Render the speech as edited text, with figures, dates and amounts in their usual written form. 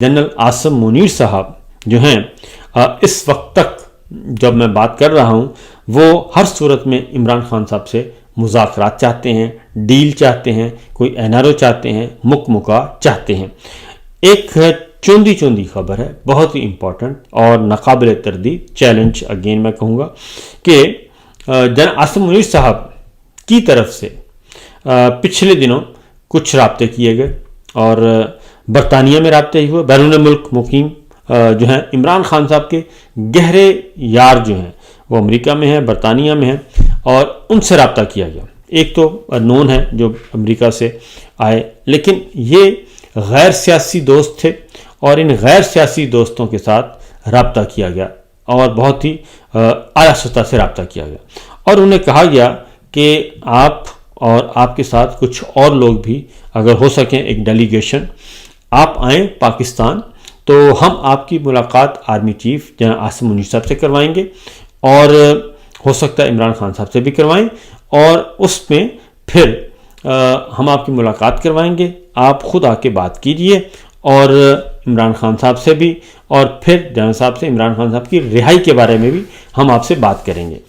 General Asim Munir साहब जो हैं इस वक्त तक जब मैं बात कर रहा हूँ वो हर सूरत में इमरान खान साहब से मुज़ाकरात चाहते हैं, डील चाहते हैं, कोई एनआरओ चाहते हैं, मुका चाहते हैं। एक चुंदी खबर है, बहुत ही इम्पोर्टेंट और नाकाबिल तरदीद चैलेंज अगेन मैं कहूँगा कि जनरल आसिम मुनीर साहब की तरफ से पिछले दिनों कुछ राब्ते किए गए और बरतानिया में राब्ते हुए। बैरून मुल्क मुकीम जो हैं इमरान खान साहब के गहरे यार जो हैं वो अमेरिका में हैं, बरतानिया में हैं और उनसे रब्ता किया गया। एक तो नोन है जो अमेरिका से आए, लेकिन ये गैर सियासी दोस्त थे और इन गैर सियासी दोस्तों के साथ रब्ता किया गया और बहुत ही आला सतह से रब्ता किया गया और उन्हें कहा गया कि आप और आपके साथ कुछ और लोग भी अगर हो सकें एक डेलीगेशन आप आएँ पाकिस्तान तो हम आपकी मुलाकात army chief general Asim Munir साहब से करवाएंगे और हो सकता है इमरान खान साहब से भी करवाएं और उसमें फिर हम आपकी मुलाकात करवाएंगे, आप खुद आके बात कीजिए और इमरान खान साहब से भी और फिर जनरल साहब से इमरान खान साहब की रिहाई के बारे में भी हम आपसे बात करेंगे।